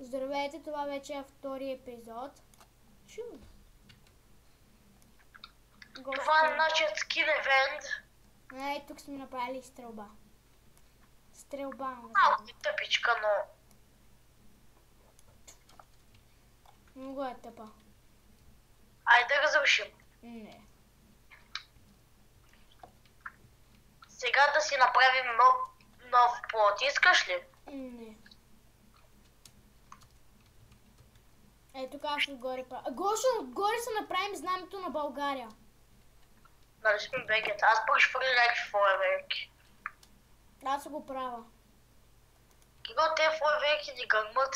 Здравейте, това вече е втори епизод. Това е нашият скин евент. Ей, тук сме направили стрелба. Стрелба. Малко е тъпичка, но... Много е тъпа. Айде да разрушим. Не. Сега да си направим нов плот. Искаш ли? Не. Ей, тук аз отгоре правя. Гошо, отгоре се направим знамето на България. Нали сме бегета. Аз пък ще фърля някакви фойерверки. Аз го правя. Киго, те фойерверки ни гърмат.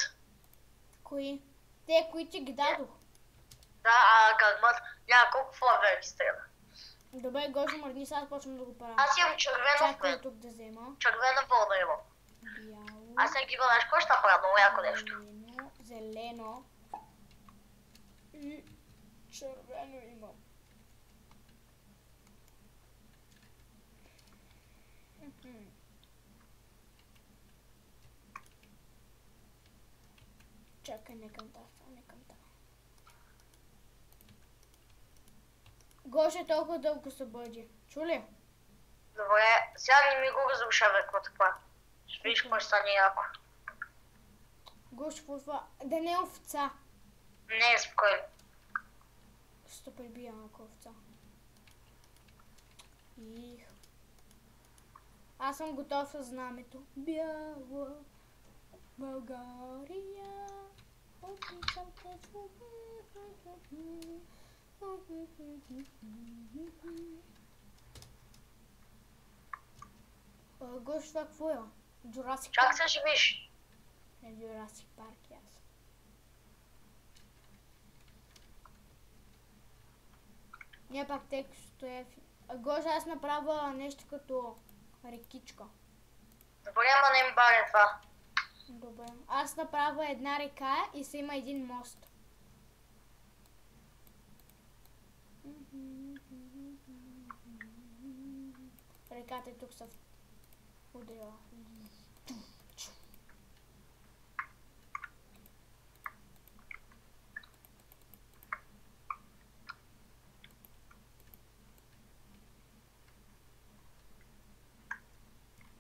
Кои? Те, които ги дадох. Да, гърмат. Няма колко фойерверки стреля. Добре, Гошо, мърдни, сега почвам да го правя. Аз имам червено в Чакай мен. тук да взема. Червена вълна имам. Бяло. Аз сега Киго, знаеш какво ще направя? Много яко нещо. Зелено. И червено имам. Чакай, не към тази, не към тази. Гоше толкова дълго се бъди. Чули? Добре, сега не ми го разрушавай, какво това. Ще видиш какво ще стане яко. Гоше, това да не е овца. Не е спокойно. Ще прибия малко овца. Их. Аз съм готов с знамето. Бяла България. Обичам те. Гош, това какво е? Джурасик Чак Парк? се ще виж. Не, Джурасик Парк, аз. Не, пак текстът е... Гош, аз направя нещо като рекичка. Добре, ама не им баре това. Добре. Аз направя една река и се има един мост. Реката е тук са удрила.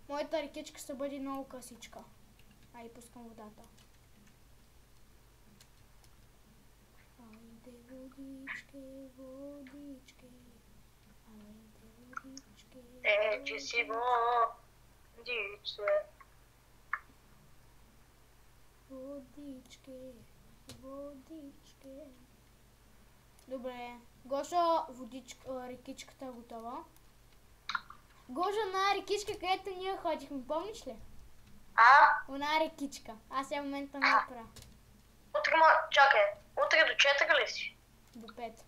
Моята рекичка ще бъде много късичка. Ай, пускам водата. Айде водичке, водичке. Айде водичке. Че си водиче. Водичке, водичке. Добре. Гошо, рекичката е готова. Гошо, на рекичка, където ние ходихме, помниш ли? Она рекичка. Аз сега в момента не я правя. Утре чакай. Утре до 4 ли си? До 5.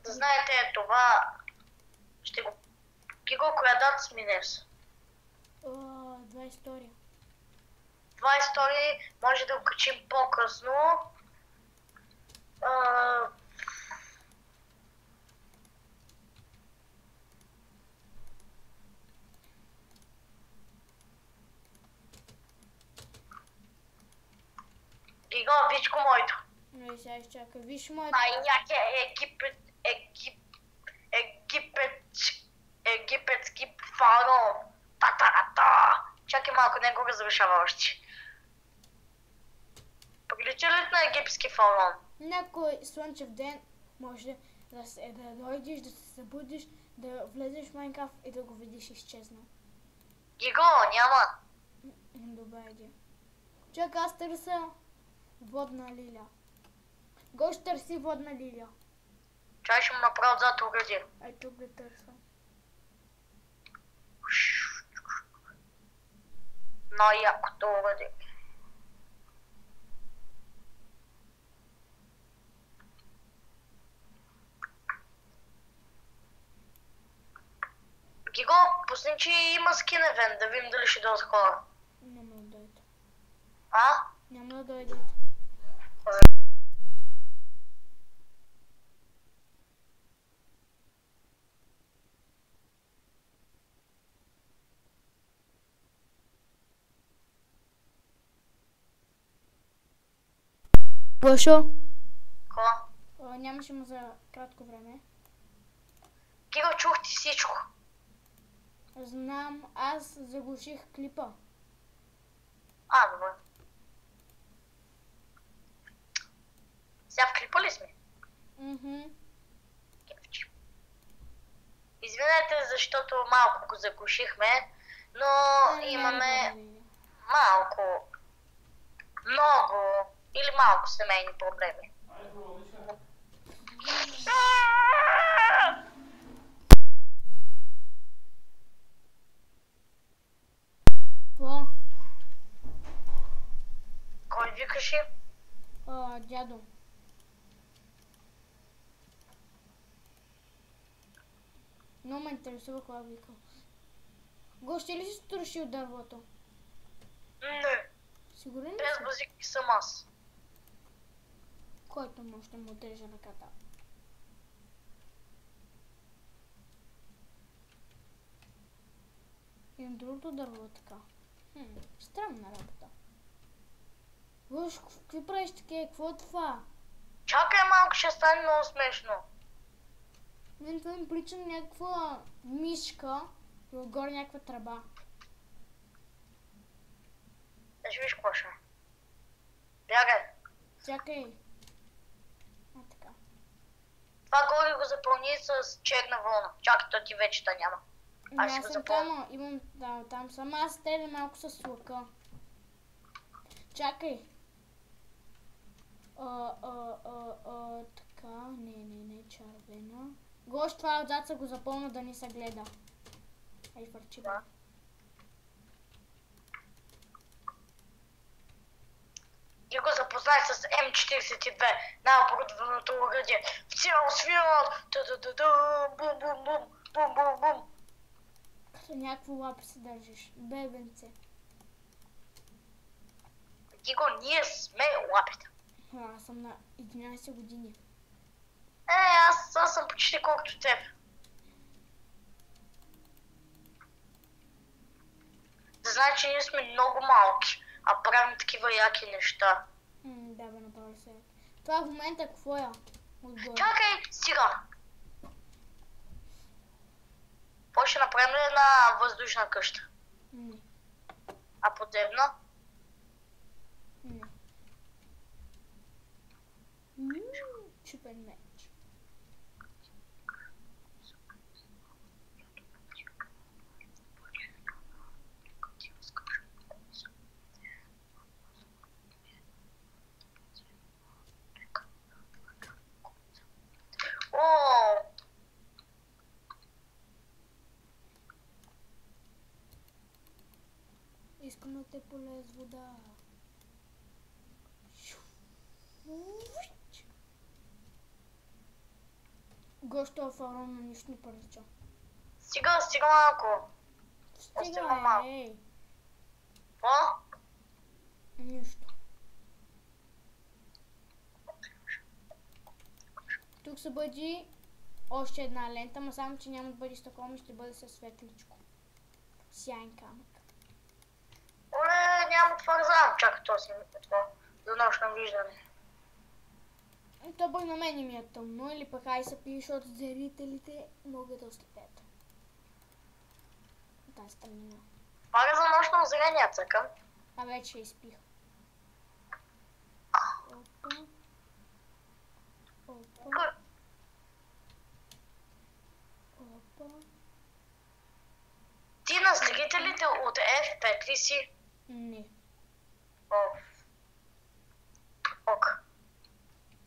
Да знаете, това ще го... Киго крадат с минес. 22. 22 може да го качим по-късно. Гиго, вичко моето. Не, сега изчакай. Виж моето. Майняк е египетски фараон. Та-та-та. Чакай малко, не го разрушава още. Прилича ли на египетски фараон? Някой слънчев ден може да дойдеш, да се събудиш, да влезеш в Майнкрафт и да го видиш изчезнал. Гиго, няма. Добре, иди. Чакай, аз търся водна лиля. Гош търси водна лиля. Чай ще му направя отзад угради. Ай, тук да търся. Най-якото угради. Гиго, пусни, че има скин евент, да видим дали ще дойдат хора. Няма да дойдат. Няма да дойдат. Гошо, Ко? нямаше му за кратко време. Киро, чух ти всичко. Знам, аз заглуших клипа. Добре. Сега в клипа ли сме? Кефчи. Извинете, защото малко го заглушихме, но имаме малко, много или малко семейни проблеми. Какво? Кой викаше? Дядо. Но ме интересува кой е викал. Гоще ли си струшил дървото? Не, Сигурен ли без си? базики съм аз. Който може да му отрежа ръката. Имам другото дърво така. Странна работа. Гош, какви правиш такива? Какво е това? Чакай малко, ще стане много смешно. Мен това ми прилича на някаква мишка и отгоре някаква тръба. Ще виж какво ще е. Бягай. Чакай. Така. Това горе го запълни с черна вълна. Чакай, то ти вече та няма. Аз ще го Аз съм запълня. там, имам там съм. Аз стреля малко с лъка. Чакай. Така, не, червена. Гош, това отзад са го запълна да не се гледа. Ей, фърчи. Да. И го запознай с М42, най-оборудваното оръдие в цял свят. Бум-бум-бум, бум-бум-бум. Като някакво лапи се държиш. Бебенце. Ти го, ние сме лапите. Аз съм на 11 години. Аз съм почти колкото теб. Да знаеш, че ние сме много малки, а правим такива яки неща. Да, бе, направо се. Това в момента какво е? Отгоре. Чакай, сега. Какво ще направим ли една въздушна къща? Не. А подземна? Не. Чупен меч. О! Искам да те полея с вода. Гощо фарон на нищо не прилича. Стига малко. Стига, малко. ей. О? Нищо. Тук се бъди още една лента, но само, че няма да бъде с такова, ще бъде със светличко. Сяйн камък. Оле, няма твързам. Чакай, то си ми това. За нощно виждане. То пък на мен ми е тъмно, или пък ай се пие, защото зрителите могат да ослепят. Тази тъмнина. Пага за нощно зрение цъкам. А вече изпих. Опа. Опа. Опа. Ти на зрителите от F5 ли си? Не. Ок.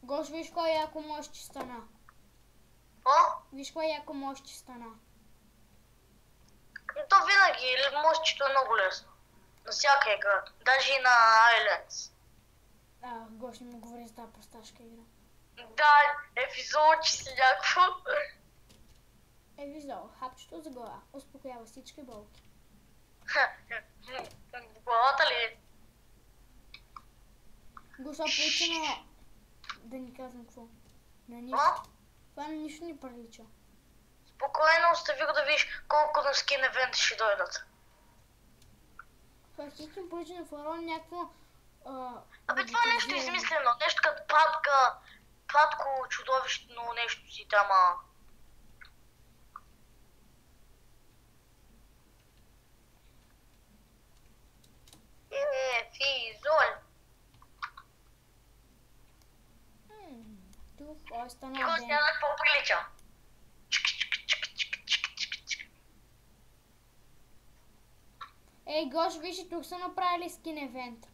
Гош, виж кой яко мощ стана. Виж кой яко мощ стана. То винаги, или мостчето е много лесно. На всяка игра. Даже и на Islands. Гош, не му говори за тази просташка игра. Да, епизодче си някакво. Виждал, хапчето за глава. Успокоява всички болки. Главата ли е? Гош, прилича на... Да ни казвам какво. На нищо. Това на нищо не прилича. Спокойно остави го да видиш колко на скин евент ще дойдат. Това всички прилича на фарон някакво Абе, това нещо измислено, нещо като пратко чудовищно нещо си тама. Физол. Тук остана Киго ден. сняг по-прилича. Ей, Гош, виж, тук са направили скин евент.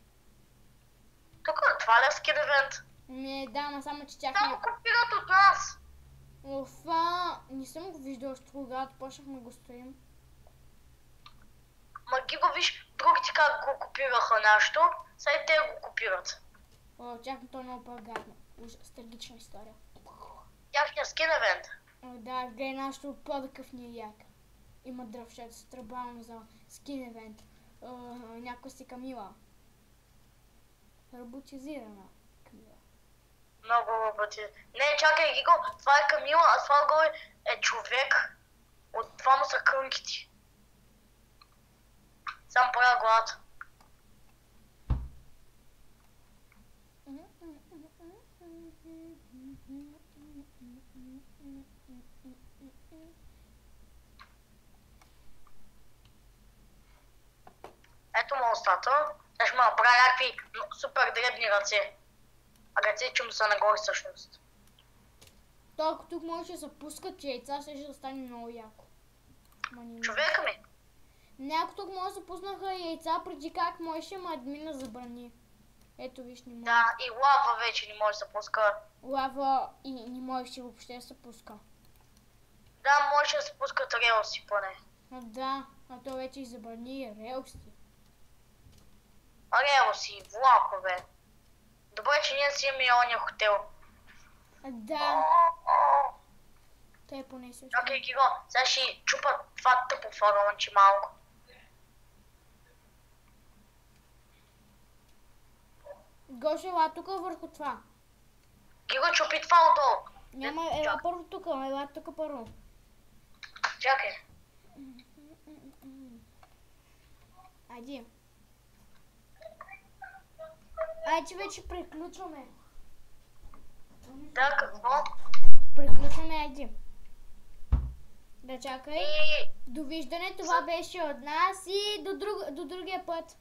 Тук това ли е скин евент? Да, ма само че тях Само не... копират от нас. Офа, не съм го виждал още когато почнахме го стоим. Ма ги го виж, другите как го копираха нещо, сега и те го копират. О, тяхното е много по-гадно. Ужас, трагична история. Тяхния скин евент. Да, гледай нашото по-такъв ни е як. Има дръвчета с тръбално за скин евент. Някой си Камила. Роботизирана Камила. Много роботи. Не, чакай, Гиго, това е Камила, а това горе е човек. От това му са крънките. Сам правя глад. Ето му устата. Сега ще му направя някакви супер дребни ръце. А ръце, че му са нагоре всъщност. Толкова тук може да се пускат яйца, ще стане много яко. Човека ми. Някой тук може да се пуснаха яйца, преди как можеше, ама админа забрани. Ето виж, не може. Да, и лава вече не може да се пуска. Лава и не можеше въобще да се пуска. Да, може да се пускат релси поне. Да, а то вече и забрани релси. Релси, влакове. Добре, че ние си имаме ония хотел. Да. Той поне се още. Окей, Гиго, сега ще чупа това тъпо фаронче малко. Гоше, ела тук върху това. Гиго, чупи това отдолу. Няма, ела първо тук, ела тук първо. Чакай. Айди. Айде вече приключваме. Да, какво? Приключваме, айди. Да, чакай. И... Довиждане, това беше от нас и до другия път.